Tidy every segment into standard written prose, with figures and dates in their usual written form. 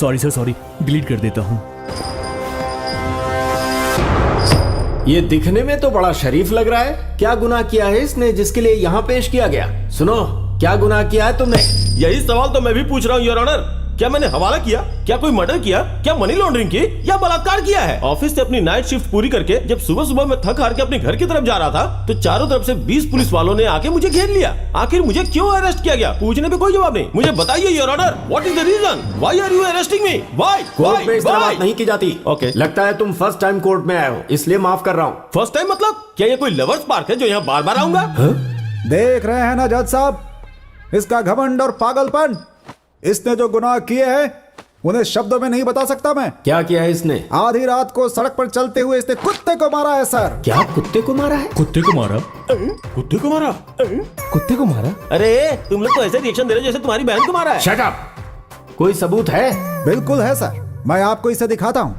Sorry sir, sorry, delete कर देता हूँ। ये दिखने में तो बड़ा शरीफ लग रहा है। क्या गुनाह किया है इसने जिसके लिए यहाँ पेश किया गया? सुनो, क्या गुनाह किया है तुमने? यही सवाल तो मैं भी पूछ रहा हूँ योर ऑनर। क्या मैंने हवाला किया? क्या कोई मर्डर किया? क्या मनी लॉन्ड्रिंग की? या बलात्कार किया है? ऑफिस से अपनी नाइट शिफ्ट पूरी करके जब सुबह सुबह मैं थक हार के अपने घर की तरफ जा रहा था तो चारों तरफ से 20 पुलिस वालों ने आके मुझे घेर लिया। आखिर मुझे क्यों अरेस्ट किया गया? पूछने पे कोई जवाब नहीं। मुझे बताइए your honour, what is the reason? Why are you arresting me? Why? Court में इस तरह बात नहीं की जाती। ओके। लगता है तुम फर्स्ट टाइम कोर्ट में आए हो, इसलिए माफ कर रहा हूँ। फर्स्ट टाइम मतलब? क्या ये कोई लवर्स पार्क है जो यहाँ बार बार आऊंगा? देख रहे हैं ना जज साहब, इसका घमंड और पागलपन। इसने जो गुनाह किए हैं उन्हें शब्दों में नहीं बता सकता मैं। क्या किया है इसने? आधी रात को सड़क पर चलते हुए इसने कुत्ते को मारा है सर। क्या कुत्ते को मारा है? कुत्ते को मारा? कुत्ते को मारा? कुत्ते को मारा? अरे तुम लोग तो ऐसे रिएक्शन दे रहे हो जैसे तुम्हारी बहन को मारा है। Shut up! कोई सबूत है? बिल्कुल है सर, मैं आपको इसे दिखाता हूँ।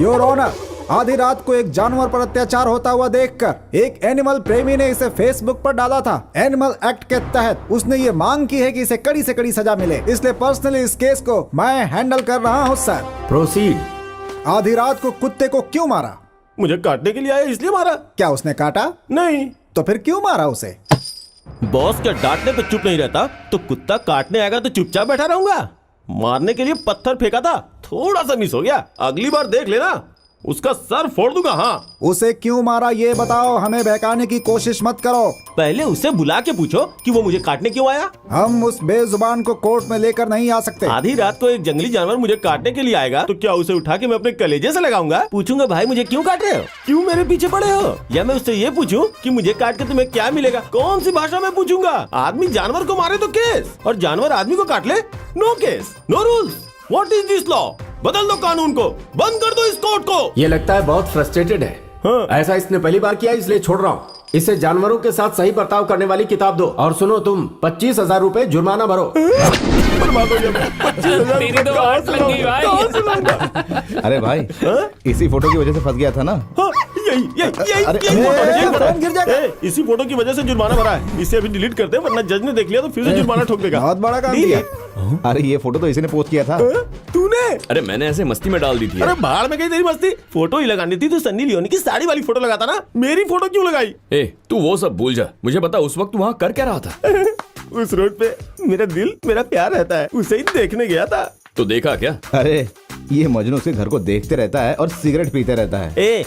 योर ऑनर, आधी रात को एक जानवर पर अत्याचार होता हुआ देखकर एक एनिमल प्रेमी ने इसे फेसबुक पर डाला था। एनिमल एक्ट के तहत उसने ये मांग की है कि इसे कड़ी से कड़ी सजा मिले, इसलिए पर्सनली इस केस को मैं हैंडल कर रहा हूँ सर। प्रोसीड। आधी रात को कुत्ते को क्यों मारा? मुझे काटने के लिए आया इसलिए मारा। क्या उसने काटा? नहीं। तो फिर क्यों मारा उसे? बॉस क्या डांटने पे चुप नहीं रहता तो कुत्ता काटने आएगा तो चुपचाप बैठा रहूंगा? मारने के लिए पत्थर फेंका था, थोड़ा सा मिस हो गया। अगली बार देख लेना, उसका सर फोड़ दूंगा। हाँ। उसे क्यों मारा ये बताओ, हमें बहकाने की कोशिश मत करो। पहले उसे बुला के पूछो कि वो मुझे काटने क्यों आया। हम उस बेजुबान को कोर्ट में लेकर नहीं आ सकते। आधी रात को एक जंगली जानवर मुझे काटने के लिए आएगा तो क्या उसे उठा के मैं अपने कलेजे से लगाऊंगा? पूछूंगा भाई मुझे क्यों काट रहे हो, क्यों मेरे पीछे पड़े हो? या मैं उससे ये पूछूं कि मुझे काट के तुम्हें क्या मिलेगा? कौन सी भाषा में पूछूंगा? आदमी जानवर को मारे तो केस, और जानवर आदमी को काट ले no case, no rules. What is this law? बदल दो कानून को, बंद कर दो इस कोर्ट को। ये लगता है बहुत फ्रस्ट्रेटेड है। हाँ। ऐसा इसने पहली बार किया, इसलिए छोड़ रहा हूँ। इसे जानवरों के साथ सही बर्ताव करने वाली किताब दो। और सुनो, तुम 25,000 रुपए जुर्माना भरो। तेरी तो आंख लग गई भाई। अरे भाई, इसी फोटो की वजह से फंस गया था ना। इसी फोटो की वजह से जुर्माना भरा है। इसे अभी डिलीट कर दे वरना जज ने देख लिया तो फिर से जुर्माना ठोक देगा। बहुत बड़ा काम किया। अरे ये फोटो तो इसी ने पोस्ट किया था। तूने? अरे मैंने ऐसे मस्ती में डाल दी थी। अरे बाहर में गई तेरी मस्ती। फोटो ही लगानी थी तो सन्नी लियोनी की साड़ी वाली फोटो लगाता ना, मेरी फोटो क्यों लगाई? ए, तू वो सब भूल जा। मुझे बता उस वक्त वहाँ कर क्या रहा था? उस रोड पे मेरा दिल, मेरा प्यार रहता है, उसे ही देखने गया था। तो देखा क्या? अरे ये मजनू उसके घर को देखते रहता है और सिगरेट पीते रहता है। ए,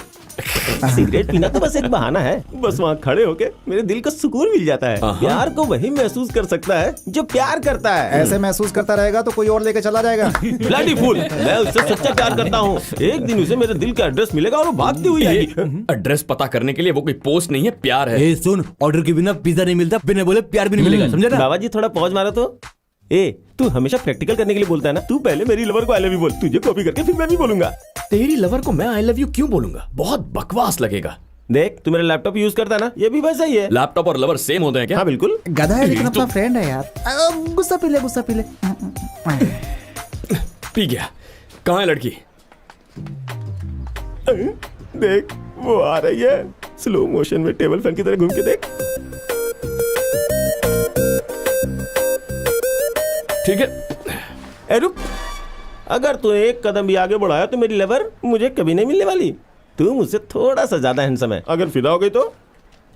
सिगरेट पीना तो बस एक बहाना है। बस वहाँ खड़े होके मेरे दिल को सुकून मिल जाता है। प्यार को वही महसूस कर सकता है जो प्यार करता है। ऐसे महसूस करता रहेगा तो कोई और लेके चला जाएगा। ब्लडी फूल, मैं उससे सच्चा प्यार करता हूँ। एक दिन उसे मेरे दिल का एड्रेस मिलेगा और वो भागती हुई आएगी। एड्रेस पता करने के लिए वो कोई पोस्ट नहीं है, प्यार है। ए सुन, ऑर्डर के बिना पिज्जा नहीं मिलता, बिना बोले प्यार भी नहीं मिलेगा, समझा ना? बाबा जी थोड़ा पहुंच मारा तो। ए, तू हमेशा प्रैक्टिकल करने के लिए बोलता है ना। तू पहले मेरी लवर को आई लव यू बोल, तुझे कॉपी करके फिर मैं भी बोलूंगा। तेरी लवर को मैं आई लव यू क्यों बोलूंगा? बहुत बकवास लगेगा। देख, तू मेरा लैपटॉप यूज करता है ना, ये भी वैसा ही है। लैपटॉप और लवर सेम होते हैं क्या? हाँ बिल्कुल। गधा है लेकिन अपना फ्रेंड है यार। गुस्सा पी ले, गुस्सा पी ले। पी गया। कहाँ है लड़की? देख वो आ रही है, स्लो मोशन में टेबल फैन की तरह घूम के देख। ठीक है। ए रुक, अगर तू एक कदम भी आगे बढ़ाया तो मेरी लवर मुझे कभी नहीं मिलने वाली। तू मुझसे थोड़ा सा ज्यादा हैंडसम है। अगर फिदा हो गई तो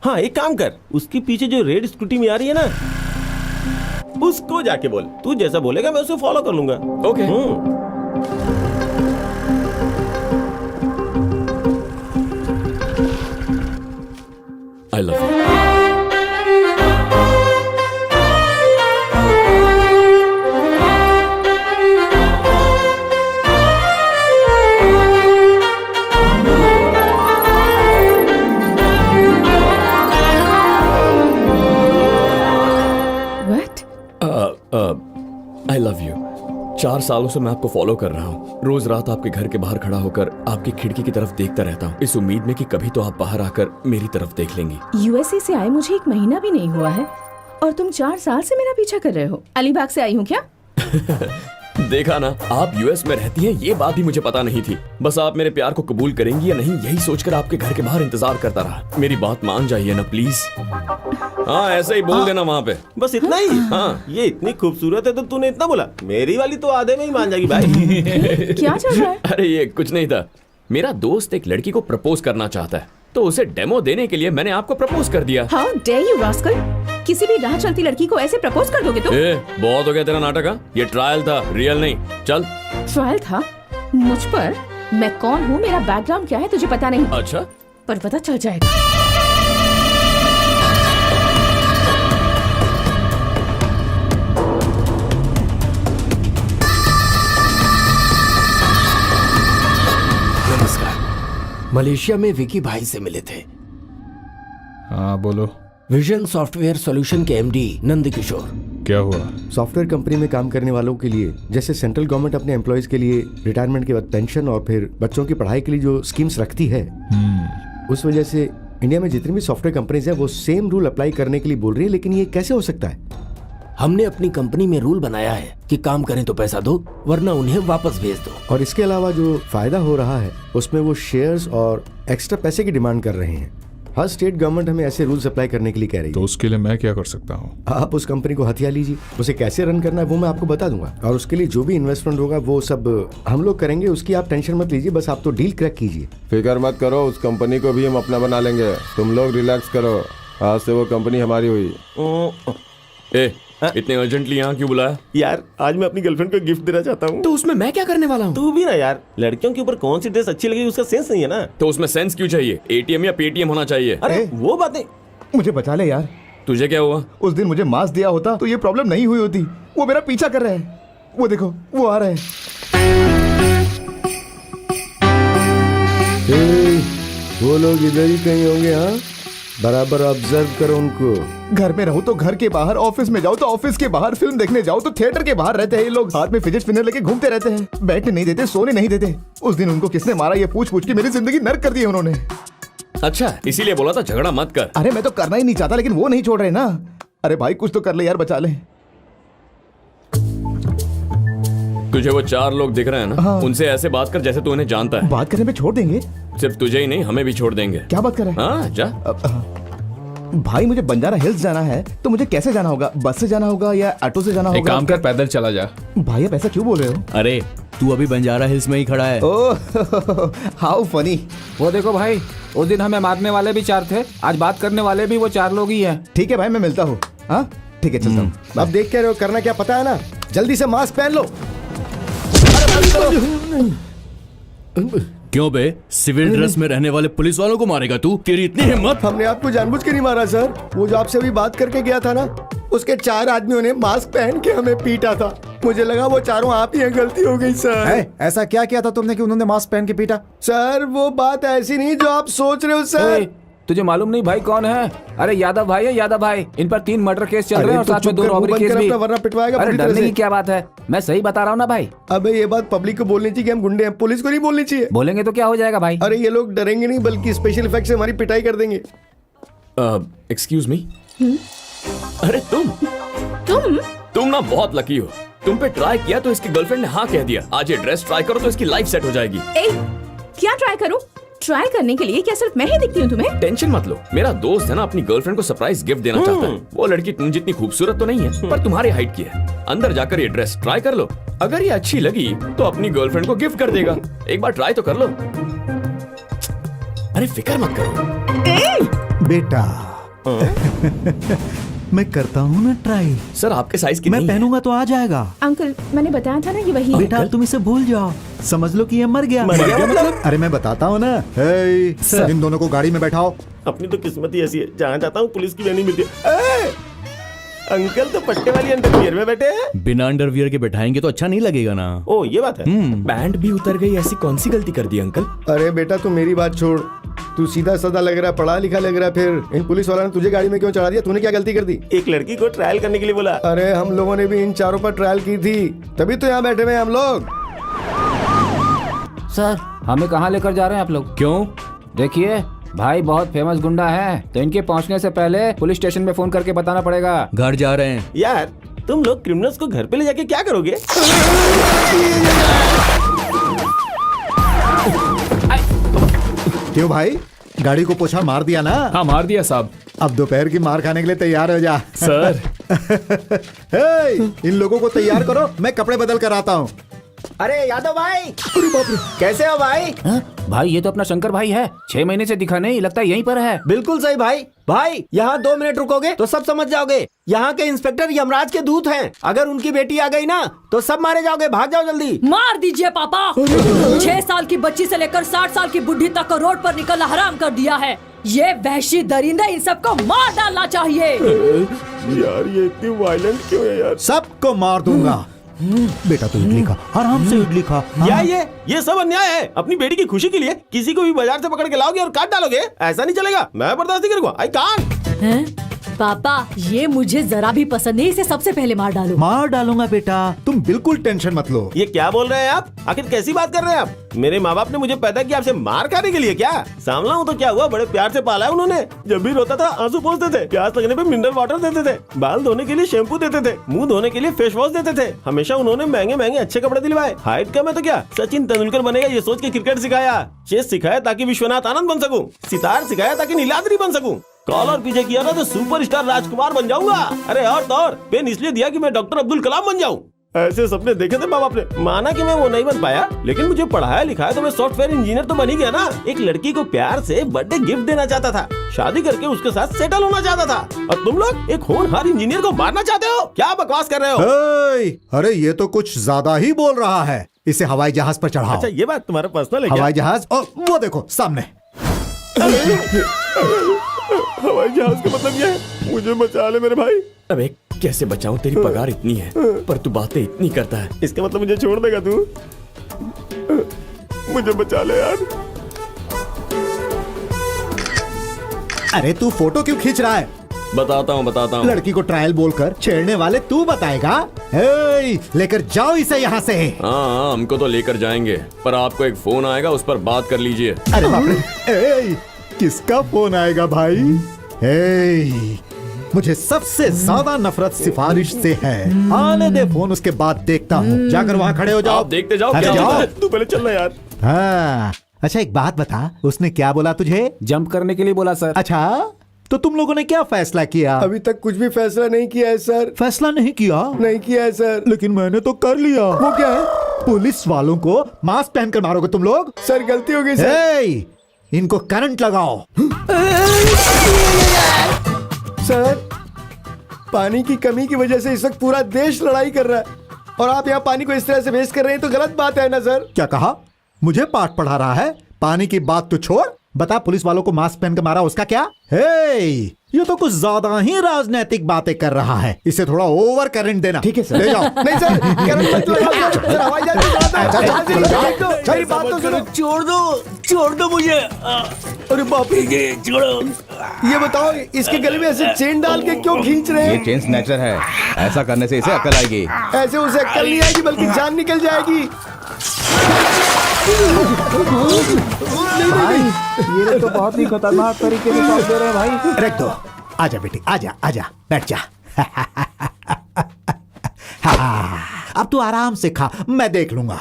हाँ एक काम कर, उसके पीछे जो रेड स्कूटी में आ रही है ना, उसको जाके बोल। तू जैसा बोलेगा मैं उसे फॉलो कर लूंगा। Okay. I love you. I love you. 4 सालों से मैं आपको फॉलो कर रहा हूँ। रोज रात आपके घर के बाहर खड़ा होकर आपकी खिड़की की तरफ देखता रहता हूँ, इस उम्मीद में कि कभी तो आप बाहर आकर मेरी तरफ देख लेंगी। यूएसए से आए मुझे 1 महीना भी नहीं हुआ है और तुम 4 साल से मेरा पीछा कर रहे हो। अलीबाग से आई हूँ क्या? देखा ना, आप यूएस में रहती हैं, ये बात भी मुझे पता नहीं थी। बस आप मेरे प्यार को कबूल करेंगी या नहीं, यही सोचकर आपके घर के बाहर इंतजार करता रहा। मेरी बात मान जाइए ना प्लीज। हाँ, ऐसे ही बोल देना वहाँ पे। बस इतना ही? हाँ। ये इतनी खूबसूरत है तो तूने इतना बोला? मेरी वाली तो आधे में ही मान जाएगी भाई। क्या चल रहा है? अरे ये कुछ नहीं था। मेरा दोस्त एक लड़की को प्रपोज करना चाहता है, तो उसे डेमो देने के लिए मैंने आपको प्रपोज कर दिया। How dare you rascal! किसी भी राह चलती लड़की को ऐसे प्रपोज कर दोगे तुम? बहुत हो गया तेरा नाटक। हाँ, ये ट्रायल था, रियल नहीं। चल। ट्रायल था मुझ पर? मैं कौन हूँ, मेरा बैकग्राउंड क्या है तुझे पता नहीं। अच्छा, पर पता चल जाएगा। नमस्कार। मलेशिया में विकी भाई से मिले थे। हाँ बोलो, विजन सॉफ्टवेयर सॉल्यूशन के एमडी नंद किशोर। क्या हुआ? सॉफ्टवेयर कंपनी में काम करने वालों के लिए, जैसे सेंट्रल गवर्नमेंट अपने एम्प्लॉयज के लिए रिटायरमेंट के बाद पेंशन और फिर बच्चों की पढ़ाई के लिए जो स्कीम्स रखती है, उस वजह से इंडिया में जितनी भी सॉफ्टवेयर कंपनीज हैं वो सेम रूल अप्लाई करने के लिए बोल रही है। लेकिन ये कैसे हो सकता है? हमने अपनी कंपनी में रूल बनाया है कि काम करें तो पैसा दो, वरना उन्हें वापस भेज दो। और इसके अलावा जो फायदा हो रहा है उसमें वो शेयर्स और एक्स्ट्रा पैसे की डिमांड कर रहे हैं। हर स्टेट गवर्नमेंट हमें ऐसे रूल्स अप्लाई करने के लिए कह रही तो है। उसके लिए मैं क्या कर सकता हूँ? आप उस कंपनी को हथिया लीजिए, उसे कैसे रन करना है वो मैं आपको बता दूंगा, और उसके लिए जो भी इन्वेस्टमेंट होगा वो सब हम लोग करेंगे। उसकी आप टेंशन मत लीजिए, बस आप तो डील क्रैक कीजिए। फिक्र मत करो, उस कंपनी को भी हम अपना बना लेंगे। तुम लोग रिलैक्स करो, आज से वो कंपनी हमारी हुई। इतने अर्जेंटली यहाँ क्यों बुलाया? यार, आज मैं अपनी गर्लफ्रेंड को गिफ्ट देना चाहता हूँ। तो उसमें मैं क्या करने वाला हूँ? तू भी ना यार, लड़कियों के ऊपर कौन सी ड्रेस अच्छी लगेगी उसका सेंस नहीं है ना। तो उसमें सेंस क्यों चाहिए? एटीएम या पेटीएम होना चाहिए। अरे वो बातें। मुझे बचा ले यार। तुझे क्या हुआ? उस दिन मुझे मास्क दिया होता तो ये प्रॉब्लम नहीं हुई होती। वो मेरा पीछा कर रहे हैं, वो देखो वो आ रहे हैं। वो लोग इधर ही कहीं होंगे। हाँ, बराबर ऑब्जर्व करो उनको। घर में रहो तो घर के बाहर, ऑफिस में जाओ तो ऑफिस के बाहर, फिल्म देखने जाओ तो थिएटर के बाहर रहते हैं ये लोग। हाथ में फिजिट स्पिनर लेके घूमते रहते हैं, बैठने नहीं देते, सोने नहीं देते। उस दिन उनको किसने मारा ये पूछ पूछ के मेरी जिंदगी नर्क कर दी है उन्होंने। अच्छा, इसीलिए बोला था झगड़ा मत कर। अरे मैं तो करना ही नहीं चाहता, लेकिन वो नहीं छोड़ रहे ना। अरे भाई कुछ तो कर ले यार, बचा ले। तुझे वो 4 लोग दिख रहे हैं ना? हाँ। उनसे ऐसे बात कर जैसे तू उन्हें जानता है। बात करने पे छोड़ देंगे? सिर्फ तुझे ही नहीं, हमें भी छोड़ देंगे। क्या बात कर रहे हैं? हाँ, जा। भाई मुझे बंजारा हिल्स जाना है, तो मुझे कैसे जाना होगा? बस से जाना होगा या ऑटो से जाना एक होगा? काम कर, पैदल चला जा। भाई आप ऐसा क्यों बोल रहे हो? अरे तू अभी बंजारा हिल्स में ही खड़ा है। Oh how funny. वो देखो भाई, उस दिन हमें मारने वाले भी 4 थे, आज बात करने वाले भी वो 4 लोग ही हैं। ठीक है भाई, मैं मिलता हूँ। हाँ ठीक है, चलता हूँ। अब देख के रहे हो, करना क्या पता है ना? जल्दी से मास्क पहन लो। क्यों बे, सिविल ड्रेस में रहने वाले पुलिस वालों को मारेगा तू? तेरी इतनी हिम्मत? हमने आपको जानबूझ के नहीं मारा सर। वो जो आपसे अभी बात करके गया था ना, उसके 4 आदमियों ने मास्क पहन के हमें पीटा था। मुझे लगा वो चारों आप ही हैं, गलती हो गई सर। ऐसा क्या किया था तुमने कि उन्होंने मास्क पहन के पीटा? सर वो बात ऐसी नहीं जो आप सोच रहे हो सर। तुझे मालूम नहीं भाई कौन है? अरे यादव भाई है, यादव भाई। इन पर 3 मर्डर केस चल रहे हैं और साथ में 2 रॉबरी केस भी। वरना पिटवाएगा। अरे डरने की क्या बात है, मैं सही बता रहा हूँ ना भाई। अबे ये बात पब्लिक को बोलनी चाहिए कि हम गुंडे हैं, पुलिस को नहीं बोलनी चाहिए। बोलेंगे तो क्या हो जाएगा भाई? अरे ये लोग डरेंगे नहीं, बल्कि स्पेशल इफेक्ट से हमारी पिटाई कर देंगे। Excuse me. अरे तुम ना बहुत लकी हो। तुम पे ट्राई किया तो इसकी गर्लफ्रेंड ने हाँ कह दिया। आज ये ड्रेस ट्राई करो तो इसकी लाइफ सेट हो जाएगी। क्या ट्राई करूं? ट्राई करने के लिए क्या सिर्फ मैं ही दिखती हूँ तुम्हें? टेंशन मत लो, मेरा दोस्त है ना, अपनी गर्लफ्रेंड को सरप्राइज गिफ्ट देना चाहता है। वो लड़की तुम जितनी खूबसूरत तो नहीं है, पर तुम्हारी हाइट की है। अंदर जाकर ये ड्रेस ट्राई कर लो, अगर ये अच्छी लगी तो अपनी गर्लफ्रेंड को गिफ्ट कर देगा। एक बार ट्राई तो कर लो। अरे फिक्र मत करो बेटा। मैं करता हूँ ना ट्राई। सर आपके साइज की मैं नहीं पहनूंगा तो आ जाएगा। अंकल मैंने बताया था ना ये वही। बेटा तुम इसे भूल जाओ, समझ लो कि ये मर गया। मतलब? अरे मैं बताता हूँ ना। इन दोनों को गाड़ी में बैठाओ। अपनी तो किस्मत ही ऐसी है, जहाँ जाता हूँ पुलिस की वैन नहीं मिलती। अंकल तो पट्टे वाली अंडरवियर में बैठे हैं। बिना अंडरवियर के बैठाएंगे तो अच्छा नहीं लगेगा ना। ओ ये बात है। बैंड भी उतर गई, ऐसी कौन सी गलती कर दी अंकल? अरे बेटा तू मेरी बात छोड़, तू सीधा साधा लग रहा है, पढ़ा लिखा लग रहा है, फिर इन पुलिस वालों ने तुझे गाड़ी में क्यों चढ़ा दिया? तूने क्या गलती कर दी? एक लड़की को ट्रायल करने के लिए बोला। अरे हम लोगों ने भी इन चारों पर ट्रायल की थी, तभी तो यहाँ बैठे हुए हैं हम लोग। सर हमें कहाँ लेकर जा रहे हैं आप लोग? क्यों? देखिए भाई बहुत फेमस गुंडा है, तो इनके पहुंचने से पहले पुलिस स्टेशन में फोन करके बताना पड़ेगा। घर जा रहे हैं। यार तुम लोग क्रिमिनल्स को घर पे ले जाके क्या करोगे? क्यों भाई, गाड़ी को पोछा मार दिया ना? हाँ मार दिया साहब। अब दोपहर की मार खाने के लिए तैयार हो जा। सर हे, इन लोगों को तैयार करो, मैं कपड़े बदल कर आता हूँ। अरे यादव भाई, कैसे हो भाई? भाई ये तो अपना शंकर भाई है, 6 महीने से दिखा नहीं, लगता है यहीं पर है। बिल्कुल सही भाई। भाई यहाँ 2 मिनट रुकोगे तो सब समझ जाओगे। यहाँ के इंस्पेक्टर यमराज के दूत हैं। अगर उनकी बेटी आ गई ना तो सब मारे जाओगे। भाग जाओ जल्दी। मार दीजिए पापा। 6 साल की बच्ची से लेकर 60 साल की बुढ़ी तक को रोड पर निकलना हराम कर दिया है। ये वहशी दरिंदे, इन सबको मार डालना चाहिए। यार ये इतनी वायलेंट क्यों है यार? सबको मार दूंगा। बेटा तू इडली खा, आराम से इडली खा। क्या ये सब अन्याय है? अपनी बेटी की खुशी के लिए किसी को भी बाजार से पकड़ के लाओगे और काट डालोगे? ऐसा नहीं चलेगा। मैं बर्दाश्त नहीं करूंगा। I can't. पापा ये मुझे जरा भी पसंद नहीं, इसे सबसे पहले मार डालो। मार डालूंगा बेटा, तुम बिल्कुल टेंशन मत लो। ये क्या बोल रहे हैं आप? आखिर कैसी बात कर रहे हैं आप? मेरे माँ बाप ने मुझे पैदा किया आपसे मार खाने के लिए क्या? सामला हूँ तो क्या हुआ, बड़े प्यार से पाला है उन्होंने। जब भी रोता था आंसू पोंछते थे, प्यास लगने पे मिनरल वाटर देते थे, बाल धोने के लिए शैम्पू देते थे, मुंह धोने के लिए फेस वॉश देते थे। हमेशा उन्होंने महंगे महंगे अच्छे कपड़े दिलवाए। हाइट कम है तो क्या सचिन तेंदुलकर बनेगा ये सोच के क्रिकेट सिखाया, चेस सिखाया ताकि विश्वनाथ आनंद बन सकूं, सितार सिखाया ताकि नीलाद्री बन सकूं, कॉलर पीछे किया ना तो सुपरस्टार राजकुमार बन जाऊंगा। अरे और तो और पेन इसलिए दिया कि मैं डॉक्टर अब्दुल कलाम बन जाऊं। ऐसे सपने देखे थे माँ बाप ने। माना कि मैं वो नहीं बन पाया, लेकिन मुझे पढ़ाया लिखाया तो मैं सॉफ्टवेयर इंजीनियर तो बन ही गया ना। एक लड़की को प्यार से बर्थडे गिफ्ट देना चाहता था, शादी करके उसके साथ सेटल होना चाहता था, और तुम लोग एक होनहार इंजीनियर को मारना चाहते हो। क्या बकवास कर रहे हो? अरे ये तो कुछ ज्यादा ही बोल रहा है। इसे हवाई जहाज पर चढ़ाओ। अच्छा ये बात तुम्हारा पर्सनल है क्या? हवाई जहाज, और वो देखो सामने। हवाई जहाज का मतलब ये है मुझे बचा ले मेरे भाई। अबे कैसे बचाऊं, तेरी पगार इतनी है पर तू बातें इतनी करता है। इसका मतलब मुझे छोड़ देगा तू? मुझे बचा ले यार। अरे तू फोटो क्यों खींच रहा है? बताता हूँ। लड़की को ट्रायल बोलकर छेड़ने वाले तू बताएगा? लेकर जाओ इसे यहाँ से। हाँ हमको तो लेकर जाएंगे, पर आपको एक फोन आएगा, उस पर बात कर लीजिए। अरे बाप रे, किसका फोन आएगा भाई? मुझे सबसे ज्यादा नफरत सिफारिश से है। आने दे फोन, उसके बाद देखता हूँ। जाकर वहाँ खड़े हो जाओ। आप देखते जाओ। अरे क्या जाओ। होता है? तू पहले चलना यार। हाँ अच्छा एक बात बता, उसने क्या बोला तुझे? जंप करने के लिए बोला सर। अच्छा तो तुम लोगों ने क्या फैसला किया? अभी तक कुछ भी फैसला नहीं किया है सर। फैसला नहीं किया? नहीं किया है सर। लेकिन मैंने तो कर लिया। वो क्या है? पुलिस वालों को मास्क पहनकर मारोगे तुम लोग? सर गलती हो गई सर। इनको करंट लगाओ। सर पानी की कमी की वजह से इस वक्त पूरा देश लड़ाई कर रहा है और आप यहाँ पानी को इस तरह से वेस्ट कर रहे हैं तो गलत बात है ना सर। क्या कहा? मुझे पाठ पढ़ा रहा है? पानी की बात तो छोड़, बता पुलिस वालों को मास्क पहन के मारा उसका क्या? ये तो कुछ ज्यादा ही राजनीतिक बातें कर रहा है। इसे थोड़ा ओवर करंट देना। ठीक है सर। ले जाओ। नहीं सर, करंट मत लगाओ सर, हवाई जहाज में चलाता है। मेरी बात तो सुनो। छोड़ दो मुझे। अरे बाप रे, छोड़ो। ये बताओ इसके गले में ऐसे चेन डाल के क्यों खींच रहे हैं? चेन स्नैचर है, ऐसा करने से इसे अकल आएगी। ऐसे उसे अक्ल नहीं आएगी बल्कि जान निकल जाएगी। भाई ये तो बहुत ही खतरनाक तरीके से शॉट दे रहे हैं भाई। रख दो। आजा बेटी, आजा बैठ जा। अब तू आराम से खा, मैं देख लूंगा।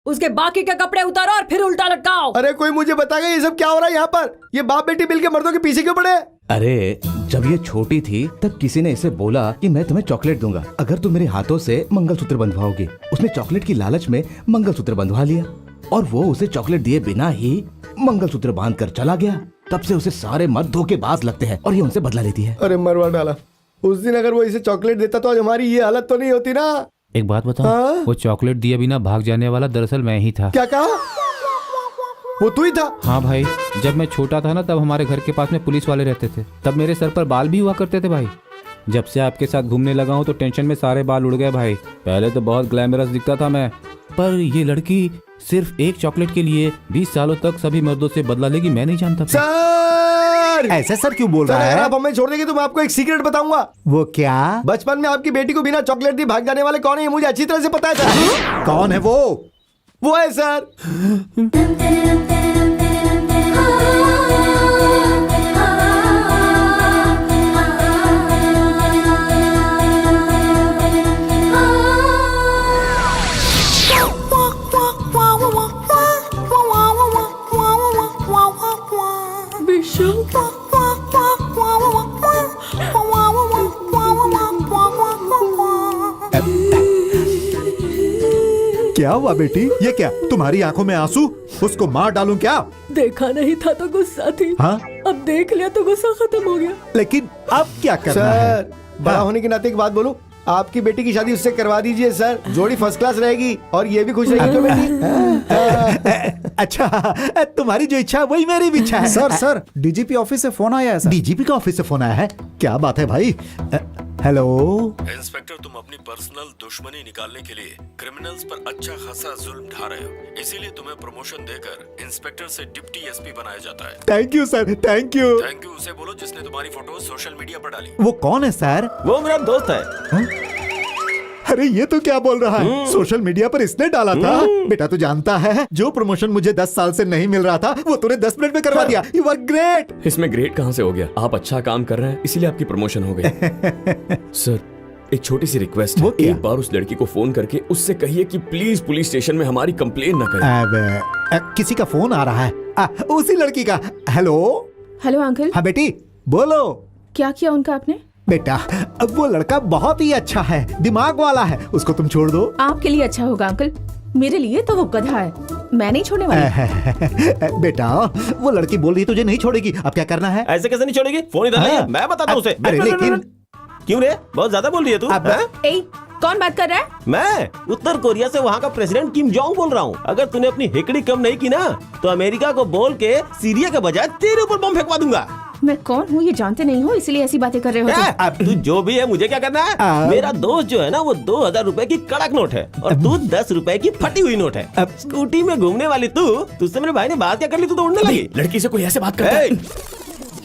उसके बाकी के कपड़े उतारो और फिर उल्टा लटकाओ। अरे कोई मुझे बताएगा ये सब क्या हो रहा है यहाँ पर? ये बाप बेटी मिलके मर्दों के पीछे क्यों पड़े? अरे जब ये छोटी थी तब किसी ने इसे बोला कि मैं तुम्हें चॉकलेट दूंगा अगर तुम मेरे हाथों से मंगलसूत्र बंधवाओगे। उसने चॉकलेट की लालच में मंगलसूत्र बंधवा लिया और वो उसे चॉकलेट दिए बिना ही मंगलसूत्र बांध कर चला गया। तब से उसे सारे मर्द धोखेबाज लगते हैं और ये उनसे बदला लेती है। अरे मरवा डाला। उस दिन अगर वो इसे चॉकलेट देता तो आज हमारी ये हालत तो नहीं होती ना। एक बात बताओ, हाँ? वो चॉकलेट दिए बिना भाग जाने वाला दरअसल मैं ही था। क्या कहा? वो तू ही था? हाँ भाई, जब मैं छोटा था ना तब हमारे घर के पास में पुलिस वाले रहते थे। तब मेरे सर पर बाल भी हुआ करते थे भाई। जब से आपके साथ घूमने लगा हूँ तो टेंशन में सारे बाल उड़ गए भाई। पहले तो बहुत ग्लैमरस दिखता था मैं, पर ये लड़की सिर्फ एक चॉकलेट के लिए 20 सालों तक सभी मर्दों से बदला लेगी, मैं नहीं जानता था। सर ऐसे सर क्यों बोल सर, रहा अगर है? आप हमें छोड़ देंगे तो मैं आपको एक सीक्रेट बताऊंगा। वो क्या? बचपन में आपकी बेटी को बिना चॉकलेट दिए भाग जाने वाले कौन है ये मुझे अच्छी तरह से पता है सर। कौन है वो? वो है सर क्या हुआ बेटी? ये क्या, तुम्हारी आंखों में आंसू? उसको मार डालूं क्या? देखा नहीं था तो गुस्सा थी। हाँ? अब देख लिया तो गुस्सा खत्म हो गया। लेकिन अब क्या करना है? सर, बड़ा होने के नाते एक बात बोलूं, आपकी बेटी की शादी उससे करवा दीजिए सर। जोड़ी फर्स्ट क्लास रहेगी और ये भी खुश रहेगी। बेटी अच्छा, तुम्हारी जो इच्छा है वही मेरी भी इच्छा है। सर, डीजीपी ऑफिस से फोन आया है सर। डीजीपी का ऑफिस से फोन आया है? क्या बात है भाई? हेलो इंस्पेक्टर, तुम अपनी पर्सनल दुश्मनी निकालने के लिए क्रिमिनल्स पर अच्छा खासा जुल्म ढा रहे हो, इसीलिए तुम्हें प्रमोशन देकर इंस्पेक्टर से डिप्टी एसपी बनाया जाता है। Thank you sir, thank you. Thank you उसे बोलो जिसने तुम्हारी फोटो सोशल मीडिया पर डाली। वो कौन है सर? वो मेरा दोस्त है। अरे ये तो क्या बोल रहा है? सोशल मीडिया पर इसने डाला था? बेटा तू जानता है, जो प्रमोशन मुझे 10 साल से नहीं मिल रहा था वो तूने 10 मिनट में करवा दिया। You are great. इसमें ग्रेट कहाँ से हो गया? आप अच्छा काम कर रहे हैं इसीलिए आपकी प्रमोशन हो गई। सर, एक छोटी सी रिक्वेस्ट है। वो क्या? एक बार उस लड़की को फोन करके उससे कहिए कि प्लीज पुलिस स्टेशन में हमारी कंप्लेन न करे। किसी का फोन आ रहा है। उसी लड़की का। Hello hello uncle. हाँ बेटी बोलो। क्या किया उनका आपने? बेटा अब वो लड़का बहुत ही अच्छा है, दिमाग वाला है, उसको तुम छोड़ दो। आपके लिए अच्छा होगा अंकल, मेरे लिए तो वो गधा है, मैं नहीं छोड़ने वाली। बेटा वो लड़की बोल रही तुझे नहीं छोड़ेगी, अब क्या करना है? ऐसे कैसे नहीं छोड़ेगी? फोन इधर नहीं है, मैं बताता हूँ उसे। अरे लेकिन क्यों रे, बहुत ज्यादा बोल रही है तू? ए, कौन बात कर रहा है? मैं उत्तर कोरिया से वहाँ का प्रेसिडेंट किम जोंग बोल रहा हूँ। अगर तूने अपनी हिकड़ी कम नहीं की ना तो अमेरिका को बोल के सीरिया के बजाय तेरे ऊपर बम फेंकवा दूंगा। मैं कौन हूँ ये जानते नहीं हो, इसलिए ऐसी बातें कर रहे हो तुम। अब तू जो भी है, मुझे क्या करना है? मेरा दोस्त जो है ना वो 2000 रुपए की कड़क नोट है और तू 10 रुपए की फटी हुई नोट है। स्कूटी में घूमने वाली तू, तुझसे मेरे भाई ने बात क्या कर ली? तू तो उड़ने लगी। लड़की से कोई ऐसे बात करता है?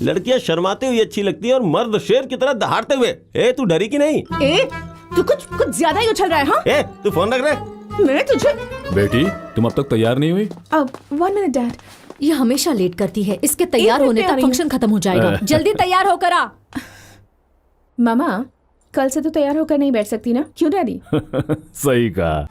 लड़कियां शर्माते हुए अच्छी लगती है और मर्द शेर की तरह दहाड़ते हुए। ए, तू डरी की नहीं? ए, तू कुछ ज्यादा ही उछल रहा है। हाँ? ए, तू फोन रख रहे। मैं तुझे। बेटी तुम अब तक तैयार नहीं हुई? अब 1 मिनट डैड। ये हमेशा लेट करती है, इसके तैयार होने तक फंक्शन खत्म हो जाएगा। जल्दी तैयार होकर आ। मामा कल से तो तैयार होकर नहीं बैठ सकती ना, क्यों डैडी? सही कहा।